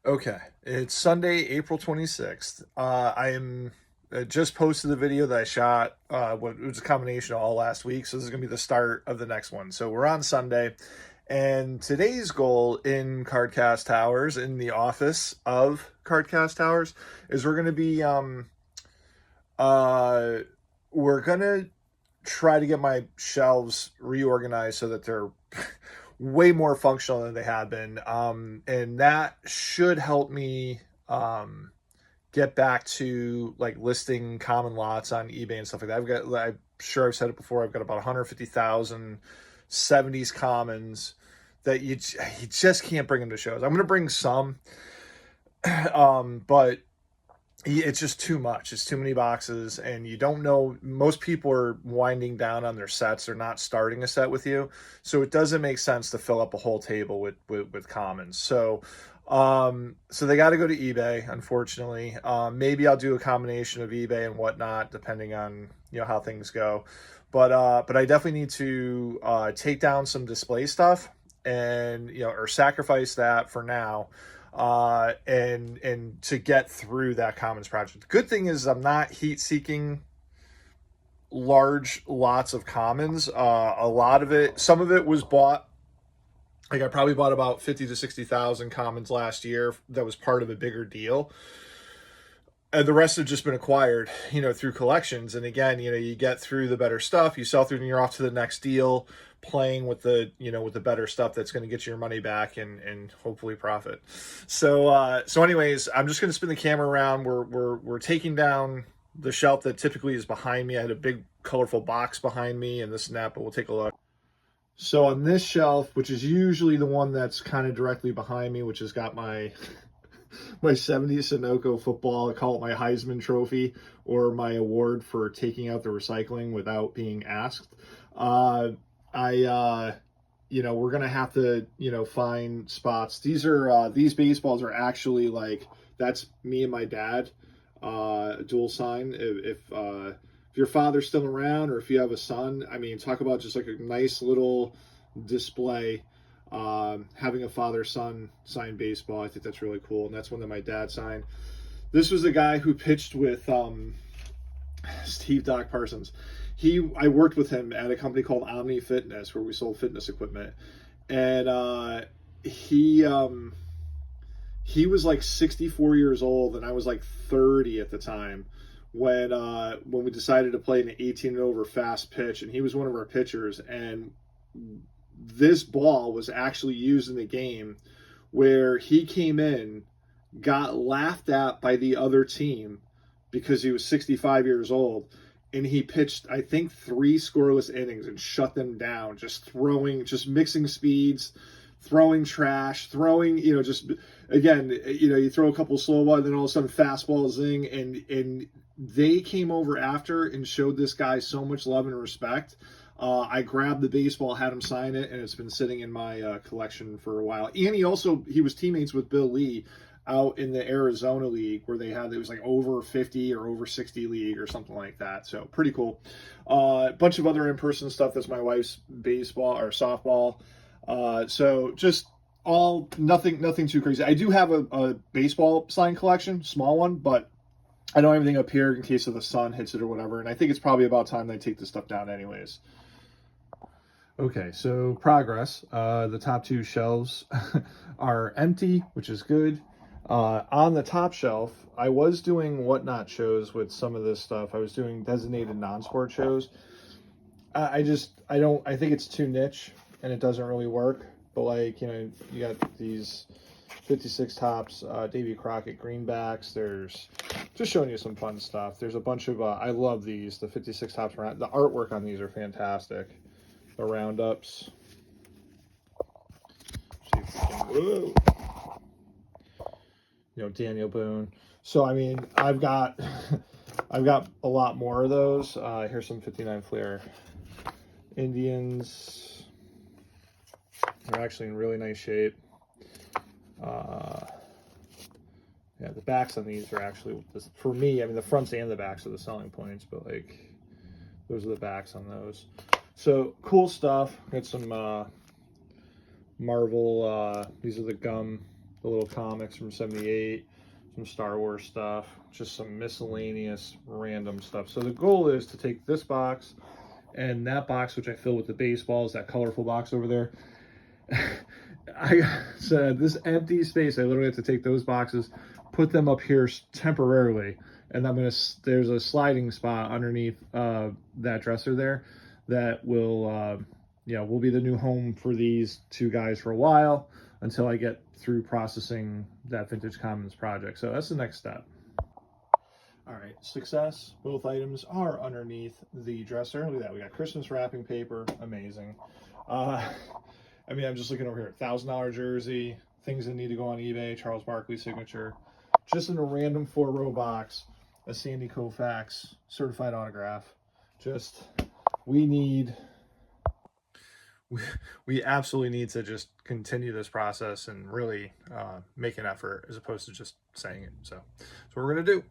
Okay, it's Sunday, April 26th. I am just posted the video that I shot. What it was a combination of all last week, so this is gonna be the start of the next one. So we're on Sunday, and today's goal in Cardcast Towers, in the office of Cardcast Towers, is uh we're gonna try to get my shelves reorganized so that they're way more functional than they have been. And that should help me get back to like listing common lots on eBay and stuff like that. I'm sure I've said it before, I've got about 150,000 70s commons that you just can't bring them to shows. I'm going to bring some, but it's just too much. It's too many boxes, and you don't know. Most people are winding down on their sets. They're not starting a set with you, so it doesn't make sense to fill up a whole table with commons. So they got to go to eBay. Unfortunately, maybe I'll do a combination of eBay and whatnot, depending on how things go. But I definitely need to take down some display stuff and or sacrifice that for now, and to get through that commons project. The good thing is I'm not heat seeking large lots of commons. A lot of it, some of it was bought. Like I probably bought about 50 to 60,000 commons last year. That was part of a bigger deal. And the rest have just been acquired, through collections. And again, you get through the better stuff, you sell through, and you're off to the next deal, playing with the better stuff that's going to get you your money back and hopefully profit. So anyways, I'm just going to spin the camera around. We're taking down the shelf that typically is behind me. I had a big colorful box behind me and this and that, but we'll take a look. So on this shelf, which is usually the one that's kind of directly behind me, which has got my 70s Sunoco football, I call it my Heisman Trophy, or my award for taking out the recycling without being asked. We're gonna have to, find spots. These baseballs are actually like, that's me and my dad, dual sign. If your father's still around, or if you have a son, I mean, talk about just like a nice little display. Having a father-son sign baseball, I think that's really cool, and that's one that my dad signed. This was the guy who pitched with Steve Doc Parsons. I worked with him at a company called Omni Fitness, where we sold fitness equipment, and he was like 64 years old, and I was like 30 at the time when we decided to play an 18 and over fast pitch, and he was one of our pitchers. And this ball was actually used in the game where he came in, got laughed at by the other team because he was 65 years old, and he pitched, I think, 3 scoreless innings and shut them down, just mixing speeds, throwing trash, just, again, you throw a couple slow balls, then all of a sudden fastball zing, and they came over after and showed this guy so much love and respect. I grabbed the baseball, had him sign it, and it's been sitting in my collection for a while. And he was teammates with Bill Lee out in the Arizona League, where it was like over 50 or over 60 league or something like that. So pretty cool. A bunch of other in-person stuff. That's my wife's baseball or softball. So just nothing too crazy. I do have a baseball sign collection, small one, but I don't have anything up here in case of the sun hits it or whatever. And I think it's probably about time they take this stuff down anyways. Okay, so progress. The top 2 shelves are empty, which is good. On the top shelf, I was doing whatnot shows with some of this stuff. I was doing designated non-sport shows. I think it's too niche and it doesn't really work. But like, you got these 56 tops, Davy Crockett greenbacks. There's just showing you some fun stuff. There's a bunch of, I love these, the 56 tops. The artwork on these are fantastic. The roundups. Whoa. Daniel Boone. So I mean, I've got a lot more of those. Here's some 59 Flair Indians. They're actually in really nice shape. Yeah, the backs on these are actually, for me, I mean, the fronts and the backs are the selling points, but like, those are the backs on those. So cool stuff. Got some Marvel. These are the gum the little comics from 78, some Star Wars stuff, just some miscellaneous random stuff. So the goal is to take this box and that box, which I fill with the baseballs, that colorful box over there. I said this empty space, I literally have to take those boxes, put them up here temporarily, and there's a sliding spot underneath that dresser there that will will be the new home for these two guys for a while until I get through processing that Vintage Commons project. So that's the next step. All right, success. Both items are underneath the dresser. Look at that. We got Christmas wrapping paper. Amazing. I mean, I'm just looking over here. $1,000 jersey, things that need to go on eBay, Charles Barkley signature. Just in a random 4-row box, a Sandy Koufax certified autograph. Just, we absolutely need to just continue this process and really make an effort as opposed to just saying it. So that's what we're going to do.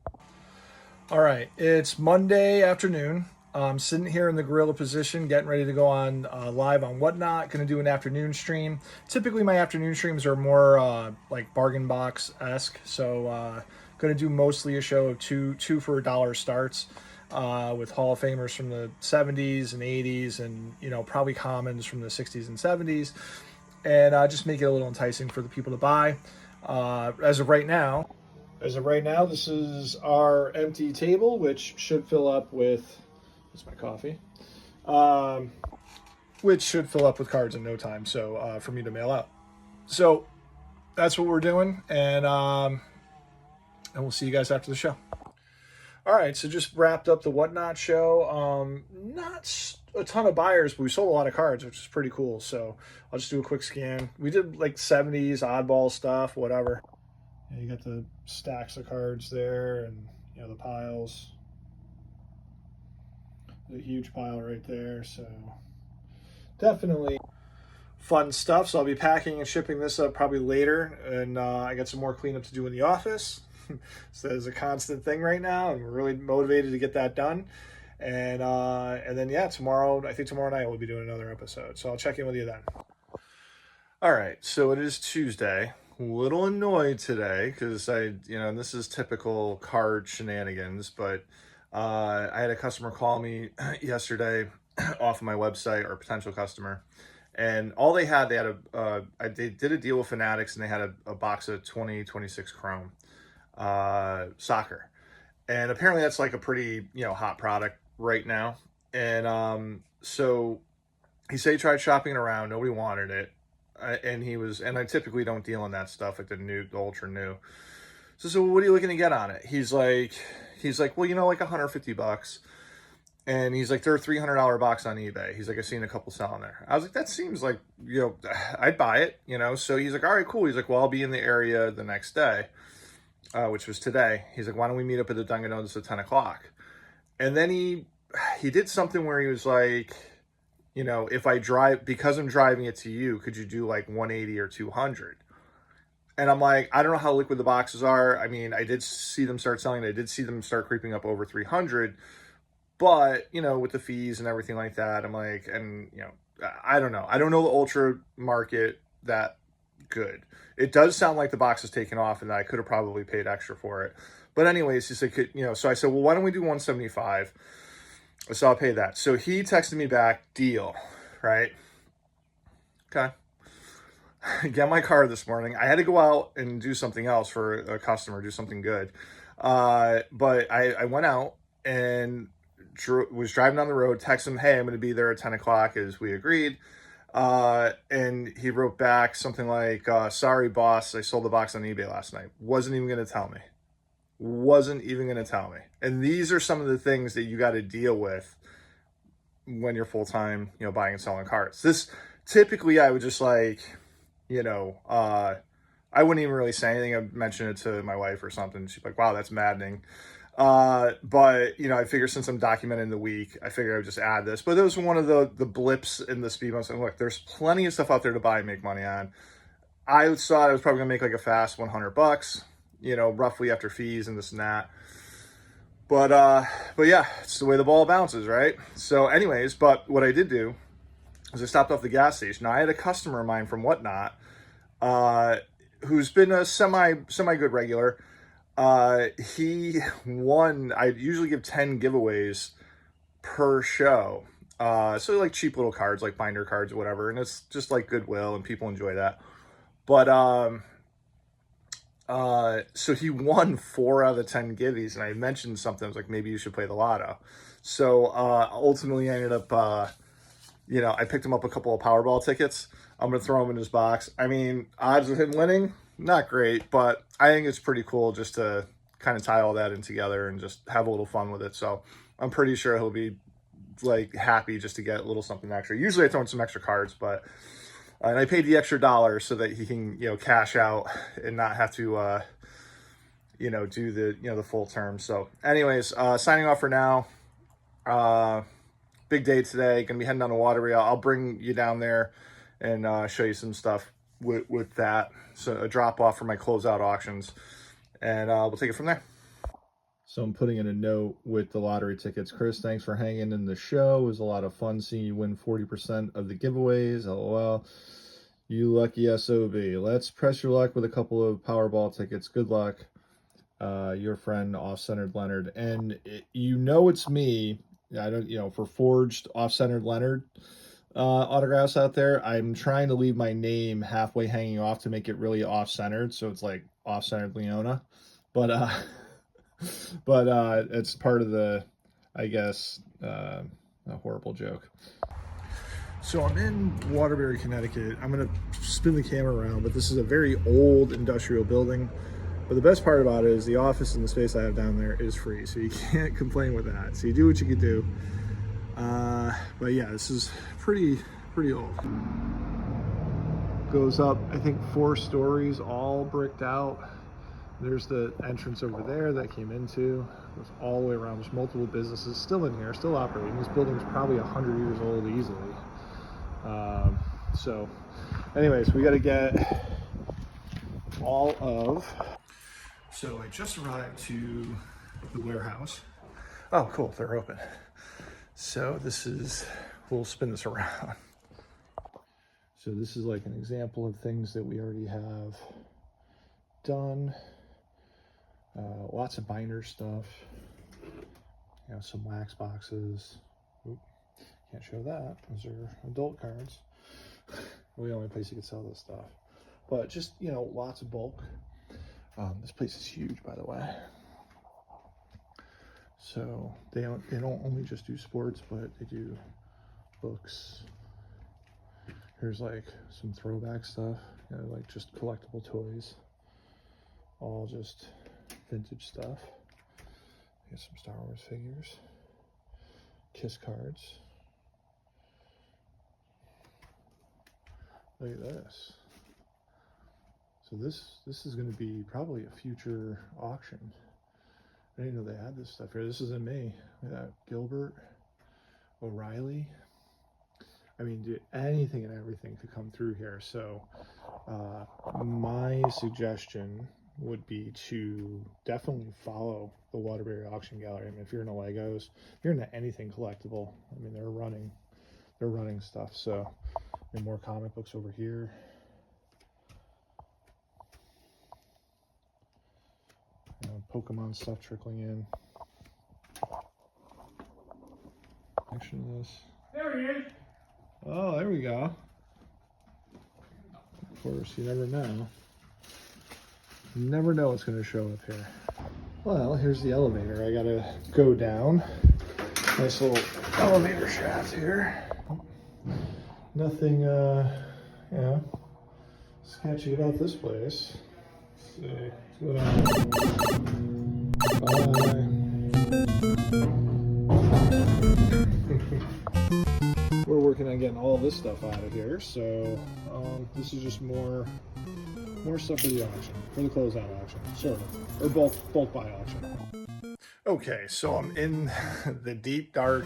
All right, it's Monday afternoon. I'm sitting here in the gorilla position, getting ready to go on live on Whatnot. Going to do an afternoon stream. Typically, my afternoon streams are more like bargain box-esque. So, going to do mostly a show of two for a dollar starts with Hall of Famers from the 70s and 80s, and probably commons from the 60s and 70s, and just make it a little enticing for the people to buy. As of right now, this is our empty table, which should fill up with. That's my coffee, which should fill up with cards in no time. So for me to mail out. So that's what we're doing, and we'll see you guys after the show. All right, so just wrapped up the Whatnot show. Not a ton of buyers, but we sold a lot of cards, which is pretty cool. So I'll just do a quick scan. We did like 70s oddball stuff, whatever. Yeah, you got the stacks of cards there, and the piles. A huge pile right there, so definitely fun stuff. So I'll be packing and shipping this up probably later, and I got some more cleanup to do in the office. So there's a constant thing right now, and we're really motivated to get that done. And then I think tomorrow night we'll be doing another episode. So I'll check in with you then. All right, so it is Tuesday. A little annoyed today because this is typical card shenanigans, but I had a customer call me yesterday off of my website, or a potential customer, and all they had they did a deal with Fanatics, and they had a box of 2026 Chrome soccer, and apparently that's like a pretty hot product right now. And so he said he tried shopping it around, nobody wanted it, and I typically don't deal in that stuff, like the ultra new. So what are you looking to get on it? He's like, well, like $150. And he's like, they're a $300 box on eBay. He's like, I've seen a couple selling there. I was like, that seems like, I'd buy it, So he's like, all right, cool. He's like, well, I'll be in the area the next day, which was today. He's like, why don't we meet up at the Dunkin' Donuts at 10 o'clock? And then he did something where he was like, if I drive, because I'm driving it to you, could you do like 180 or 200? And I'm like, I don't know how liquid the boxes are. I mean, I did see them start selling. I did see them start creeping up over 300. But, with the fees and everything like that, I'm like, and, I don't know. I don't know the ultra market that good. It does sound like the box is taken off and that I could have probably paid extra for it. But anyways, he said, so I said, well, why don't we do 175? So I'll pay that. So he texted me back, deal, right? Okay. Get my car this morning. I had to go out and do something else for a customer, do something good. But I went out and was driving down the road, texted him, hey, I'm going to be there at 10 o'clock as we agreed. And he wrote back something like, sorry, boss, I sold the box on eBay last night. Wasn't even going to tell me. And these are some of the things that you got to deal with when you're full-time, buying and selling cars. This typically I would just like, I wouldn't even really say anything. I'd mention it to my wife or something. She's like, wow, that's maddening. But, I figure since I'm documenting the week, I figure I would just add this. But it was one of the blips in the speed bumps. And look, there's plenty of stuff out there to buy and make money on. I thought I was probably going to make like a fast $100, roughly after fees and this and that. But yeah, it's the way the ball bounces, right? So anyways, but what I did do is I stopped off the gas station. Now, I had a customer of mine from Whatnot who's been a semi good regular. He won. I usually give 10 giveaways per show. So like cheap little cards, like binder cards or whatever, and it's just like Goodwill, and people enjoy that. But so he won 4 out of the 10 givvies, and I mentioned something. I was like, maybe you should play the lotto. So ultimately, I ended up, I picked him up a couple of Powerball tickets. I'm gonna throw them in his box. I mean, odds of him winning, not great, but I think it's pretty cool just to kind of tie all that in together and just have a little fun with it. So I'm pretty sure he'll be like happy just to get a little something extra. Usually I throw in some extra cards, but and I paid the extra $1 so that he can, cash out and not have to, do the full term. So anyways, signing off for now. Big day today. Gonna be heading down to Waterbury. I'll bring you down there and show you some stuff with that. So a drop off for my closeout auctions, and we'll take it from there. So I'm putting in a note with the lottery tickets. Chris, thanks for hanging in the show. It was a lot of fun seeing you win 40% of the giveaways. LOL. You lucky SOB. Let's press your luck with a couple of Powerball tickets. Good luck. Your friend, Off-Centered Leonard. And it's me. I don't, for forged Off-Centered Leonard autographs out there, I'm trying to leave my name halfway hanging off to make it really off-centered. So it's like Off-Centered Leona. But it's part of the, I guess, a horrible joke. So I'm in Waterbury, Connecticut. I'm going to spin the camera around, but this is a very old industrial building. But the best part about it is the office and the space I have down there is free, so you can't complain with that. So you do what you can do. But yeah, this is pretty old. Goes up, I think, 4 stories, all bricked out. There's the entrance over there that I came into. Goes all the way around. There's multiple businesses still in here, still operating. This building's probably 100 years old easily. So anyways, we got to get all of. So I just arrived to the warehouse. Oh, cool, they're open. So we'll spin this around. So this is like an example of things that we already have done. Lots of binder stuff. Some wax boxes. Oop, can't show that. Those are adult cards. We're the only place you can sell this stuff. But just, lots of bulk. This place is huge, by the way. So they don't only just do sports, but they do books. Here's like some throwback stuff, like just collectible toys. All just vintage stuff. Here's some Star Wars figures. Kiss cards. Look at this. So this is going to be probably a future auction. I didn't know they had this stuff here. This isn't me. Look at that. Gilbert, O'Reilly. I mean, anything and everything could come through here. So my suggestion would be to definitely follow the Waterbury Auction Gallery. I mean, if you're into Legos, if you're into anything collectible, I mean, they're running stuff. So more comic books over here. Pokemon stuff trickling in. Action of this. There he is. Oh, there we go. Of course, you never know. You never know what's going to show up here. Well, here's the elevator. I gotta go down. Nice little elevator shaft here. Nothing, sketchy about this place. Let's see. Bye. We're working on getting all this stuff out of here, so this is just more stuff for the auction, for the closeout auction, sort of, or bulk buy auction. Okay, so I'm in the deep dark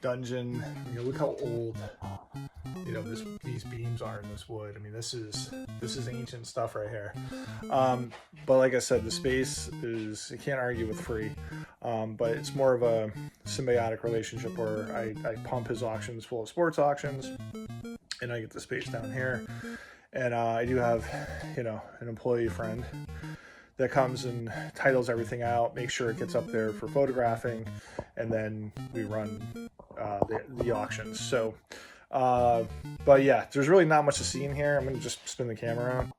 dungeon. Look how old these beams are in this wood. I mean, this is ancient stuff right here. But like I said, the space is, you can't argue with free. But it's more of a symbiotic relationship where I pump his auctions full of sports auctions, and I get the space down here. And I do have, an employee friend that comes and titles everything out, makes sure it gets up there for photographing, and then we run the auctions. So, but yeah, there's really not much to see in here. I'm gonna just spin the camera around.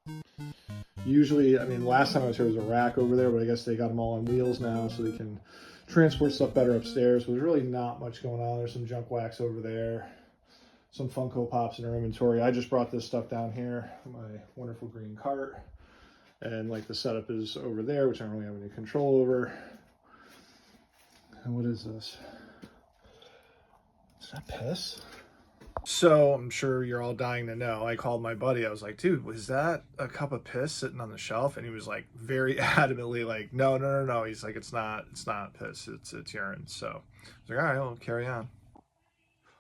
Usually, last time I was here was a rack over there, but I guess they got them all on wheels now, so they can transport stuff better upstairs. But there's really not much going on. There's some junk wax over there, some Funko Pops in our inventory. I just brought this stuff down here, my wonderful green cart. And like the setup is over there, which I don't really have any control over. And what is this? Is that piss? So I'm sure you're all dying to know. I called my buddy. I was like, dude, was that a cup of piss sitting on the shelf? And he was like very adamantly like, no. He's like, it's not piss. It's urine. So I was like, all right, I'll carry on.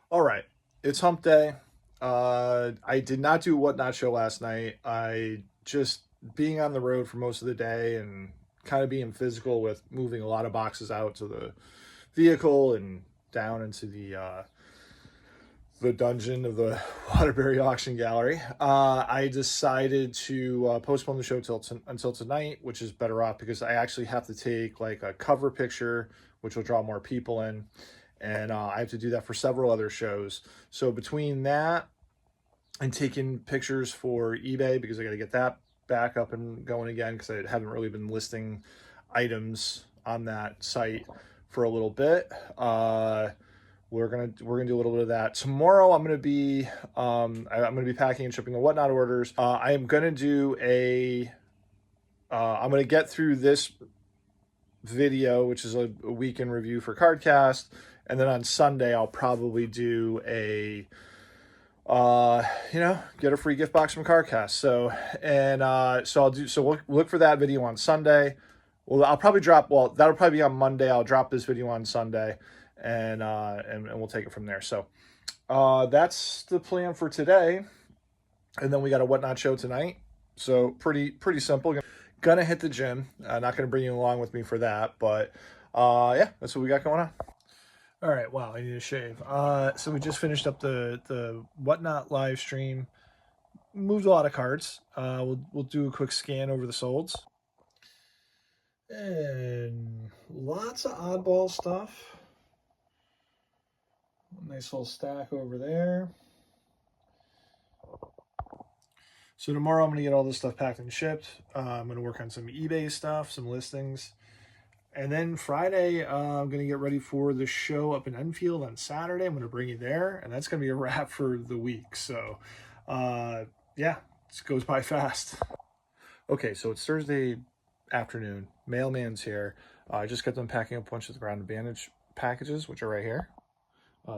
All right. It's hump day. I did not do a Whatnot show last night. I just being on the road for most of the day and kind of being physical with moving a lot of boxes out to the vehicle and down into the dungeon of the Waterbury auction gallery. I decided to postpone the show until tonight, which is better off because I actually have to take like a cover picture, which will draw more people in. And I have to do that for several other shows. So between that and taking pictures for eBay, because I got to get that back up and going again, because I haven't really been listing items on that site for a little bit. We're gonna do a little bit of that tomorrow. I'm gonna be packing and shipping the Whatnot orders. I am gonna do I'm gonna get through this video, which is a weekend review for Cardkast, and then on Sunday I'll probably do get a free gift box from Cardkast. So we'll look for that video on Sunday. Well, that'll probably be on Monday. I'll drop this video on Sunday, and we'll take it from there. So that's the plan for today. And then we got a Whatnot show tonight. So pretty simple. Gonna hit the gym. Not gonna bring you along with me for that, but yeah, that's what we got going on. All right, wow, I need a shave. So we just finished up the Whatnot live stream. Moved a lot of cards. We'll do a quick scan over the solds. And lots of oddball stuff. Nice little stack over there. So tomorrow I'm going to get all this stuff packed and shipped. I'm going to work on some eBay stuff, some listings. And then Friday, I'm going to get ready for the show up in Enfield on Saturday. I'm going to bring you there, and that's going to be a wrap for the week. So, yeah, it goes by fast. Okay, so it's Thursday afternoon. Mailman's here. I just got done packing up a bunch of the Ground Advantage packages, which are right here.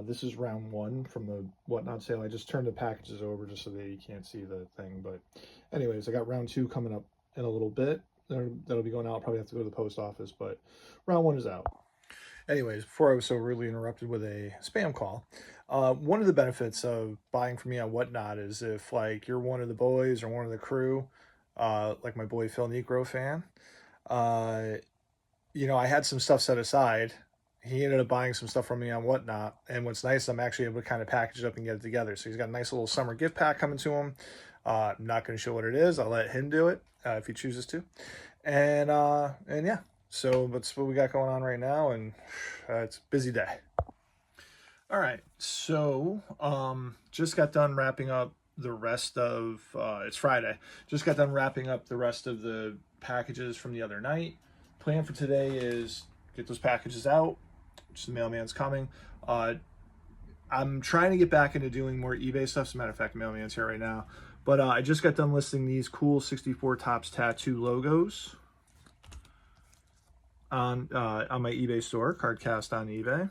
This is round one from the Whatnot sale. I just turned the packages over just so that you can't see the thing. But anyways, I got round two coming up in a little bit. That'll be going out. I'll probably have to go to the post office, but round one is out. Anyways, before I was so rudely interrupted with a spam call, one of the benefits of buying from me on Whatnot is if like you're one of the boys or one of the crew, like my boy Phil Negro fan, I had some stuff set aside. He ended up buying some stuff from me on Whatnot, and what's nice, I'm actually able to kind of package it up and get it together. So he's got a nice little summer gift pack coming to him. I'm not going to show what it is. I'll let him do it if he chooses to. And yeah, so that's what we got going on right now, and it's a busy day. All right, so just got done wrapping up the rest of, it's Friday, just got done wrapping up the rest of the packages from the other night. Plan for today is get those packages out, which the mailman's coming. I'm trying to get back into doing more eBay stuff. As a matter of fact, the mailman's here right now. But I just got done listing these cool 64 Topps tattoo logos on my eBay store, Cardkast on eBay.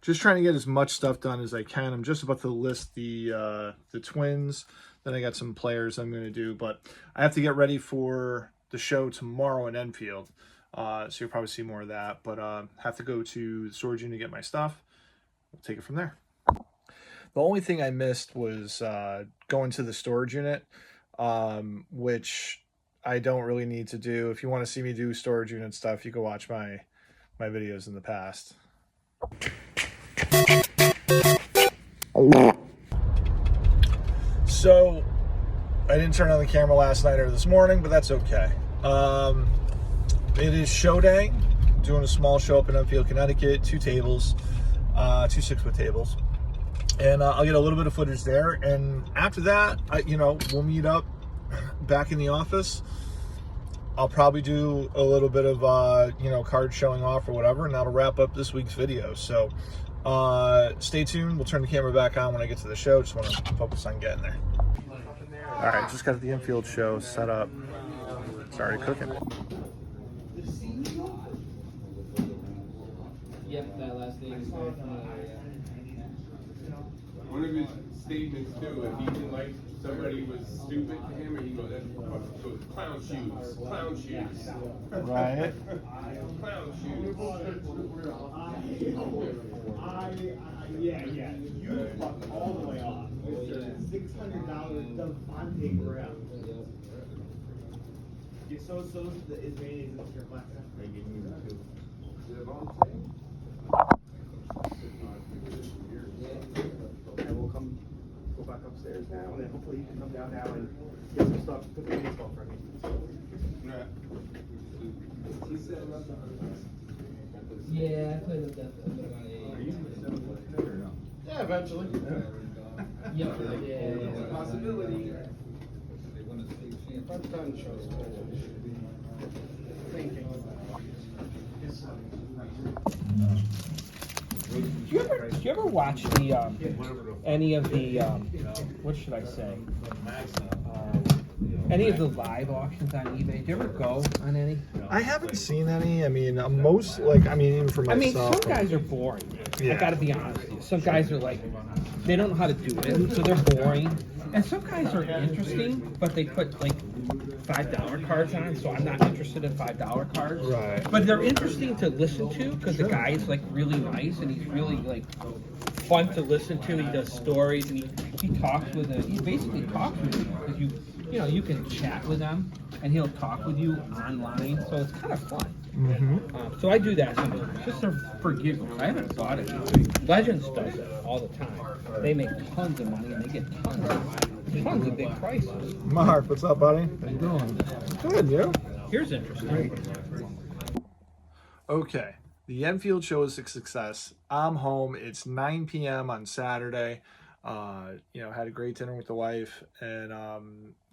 Just trying to get as much stuff done as I can. I'm just about to list the Twins. Then I got some players I'm going to do. But I have to get ready for the show tomorrow in Enfield. So you'll probably see more of that. But have to go to the storage unit to get my stuff. We'll take it from there. The only thing I missed was going to the storage unit, which I don't really need to do. If you want to see me do storage unit stuff, you can watch my videos in the past. So I didn't turn on the camera last night or this morning, but that's okay. It is show day. Doing a small show up in Enfield, Connecticut. 2 tables, 2 6-foot tables, and I'll get a little bit of footage there. And after that, we'll meet up back in the office. I'll probably do a little bit of cards showing off or whatever, and that'll wrap up this week's video. So stay tuned. We'll turn the camera back on when I get to the show. Just want to focus on getting there. All right, just got the Enfield show set up. It's already cooking. Yep, that last name is very familiar. One of his statements too, if he didn't like somebody was stupid to him, or he goes, clown shoes, clown shoes. Right. Clown shoes. Yeah, you fucked all the way off. $600 Devontae Graham. Yeah, so is the Israelis in your class. They give you that too. And we'll go back upstairs now, and then hopefully you can come down now and get some stuff, put the baseball for me. Yeah, I played with that. Are you still or no? Yeah, eventually. Yeah, it's a possibility. Do you ever watch the any of the what should I say? Any of the live auctions on eBay? Do you ever go on any? I haven't seen any. I mean, even for myself. Some guys are boring. Yeah. I gotta be honest with you. Some guys are like, they don't know how to do it, so they're boring. And some guys are interesting, but they put like $5 cards on, so I'm not interested in $5 cards. Right. But they're interesting to listen to because the guy is like really nice and he's really like fun to listen to. He does stories and he talks with it. He basically talks with you because you can chat with him and he'll talk with you online, so it's kind of fun. Mm-hmm. So I do that sometimes, just for giggles. I haven't thought of it. Legends does it all the time. They make tons of money and they get tons of big prices. Mark, what's up, buddy? How you doing? Good, you? Here's interesting. Okay, the Enfield show is a success. I'm home. It's 9 p.m. on Saturday. Had a great dinner with the wife and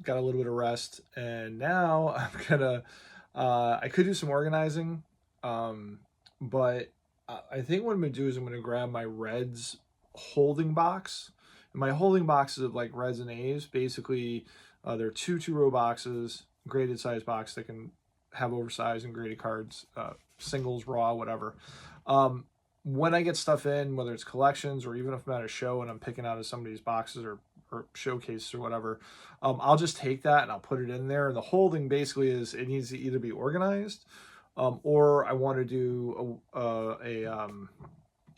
got a little bit of rest. And now I'm gonna, I could do some organizing, but I think what I'm gonna do is I'm gonna grab my Reds holding box. And my holding boxes of like Reds and A's, basically, they're 2 2-row boxes, graded size box that can have oversized and graded cards, singles, raw, whatever. When I get stuff in, whether it's collections or even if I'm at a show and I'm picking out of somebody's boxes or showcases or whatever, I'll just take that and I'll put it in there. And the holding basically is it needs to either be organized or I want to do a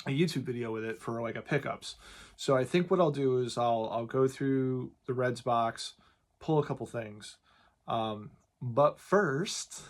YouTube video with it for like a pickups. So I think what I'll do is I'll go through the Reds box, pull a couple things. But first...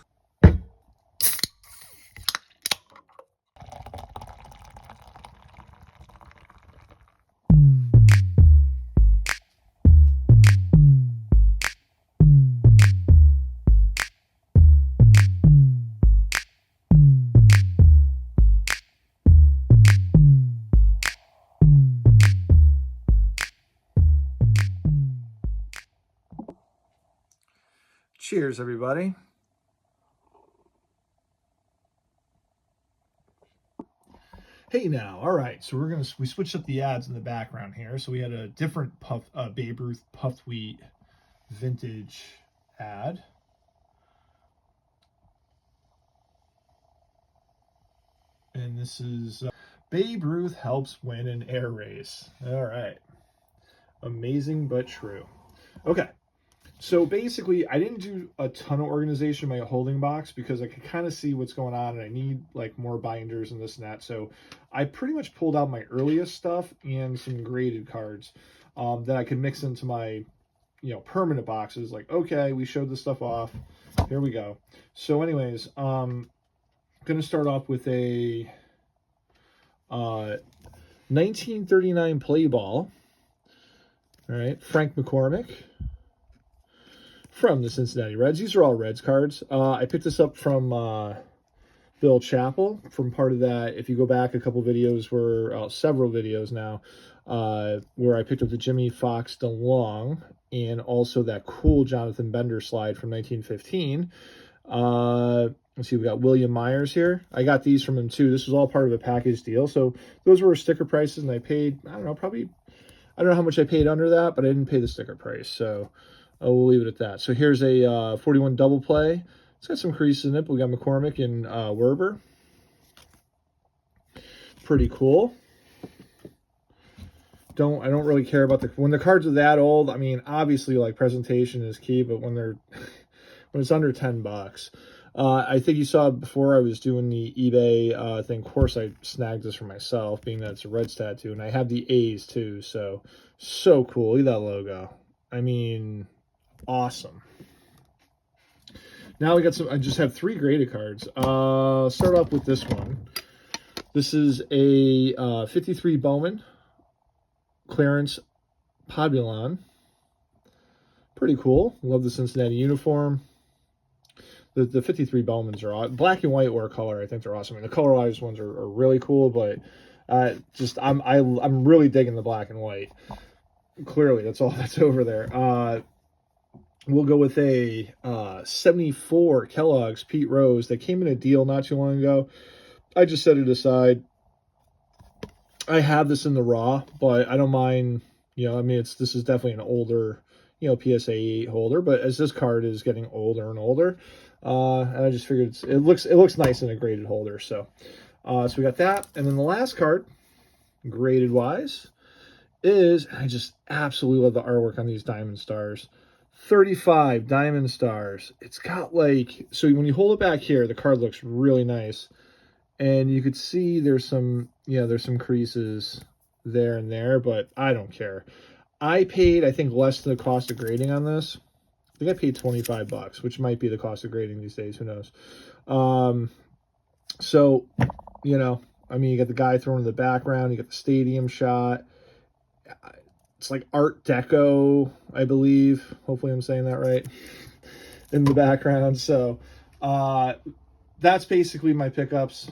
Cheers, everybody. Hey now, all right, so we switched up the ads in the background here. So we had a different Babe Ruth puffed wheat vintage ad. And this is Babe Ruth helps win an air race. All right. Amazing but true. Okay. So basically, I didn't do a ton of organization in my holding box because I could kind of see what's going on and I need like more binders and this and that. So I pretty much pulled out my earliest stuff and some graded cards that I could mix into my, permanent boxes. Like, okay, we showed this stuff off. Here we go. So anyways, I'm going to start off with a 1939 play ball. All right, Frank McCormick from the Cincinnati Reds. These are all Reds cards. I picked this up from Bill Chappell from part of that. If you go back a couple videos, several videos now, where I picked up the Jimmy Fox DeLong and also that cool Jonathan Bender slide from 1915. Let's see, we got William Myers here. I got these from him too. This was all part of a package deal. So those were sticker prices, and I paid, I don't know how much I paid under that, but I didn't pay the sticker price. So we'll leave it at that. So here's a 41 double play. It's got some creases in it, but we got McCormick and Werber. Pretty cool. I don't really care about when the cards are that old. I mean, obviously, like, presentation is key, but when it's under $10, I think you saw before I was doing the eBay thing. Of course, I snagged this for myself, being that it's a Reds tattoo, and I have the A's too. So cool. Look at that logo. I mean, awesome. Now we got some. I just have 3 graded cards. Start off with this one. This is a 53 Bowman Clarence Padulon. Pretty cool. Love the Cincinnati uniform. The 53 Bowmans are awesome. Black and white or color, I think they're awesome. I mean, the colorized ones are really cool, but I'm really digging the black and white. Clearly, that's all that's over there. We'll go with a 74 Kellogg's Pete Rose that came in a deal not too long ago. I just set it aside. I have this in the raw, but I don't mind. I mean, this is definitely an older, PSA 8 holder. But as this card is getting older and older, and I just figured it looks nice in a graded holder. So we got that, and then the last card, graded wise, is I just absolutely love the artwork on these Diamond Stars. 35 Diamond Stars. It's got so when you hold it back here, the card looks really nice. And you could see there's some creases there and there, but I don't care. I paid, I think, less than the cost of grading on this. I think I paid $25, which might be the cost of grading these days. Who knows? So, I mean, you got the guy thrown in the background. You got the stadium shot. It's like Art Deco, I believe. Hopefully I'm saying that right. In the background. So, that's basically my pickups.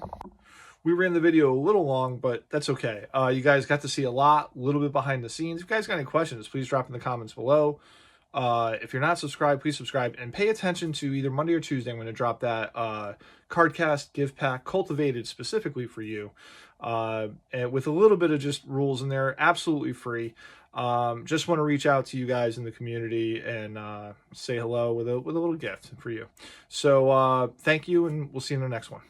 We ran the video a little long, but that's okay. You guys got to see a little bit behind the scenes. If you guys got any questions, please drop in the comments below. If you're not subscribed, please subscribe and pay attention to either Monday or Tuesday. I'm going to drop that Cardkast gift pack cultivated specifically for you, and with a little bit of just rules in there, absolutely free. Just want to reach out to you guys in the community and say hello with a little gift for you. So thank you, and we'll see you in the next one.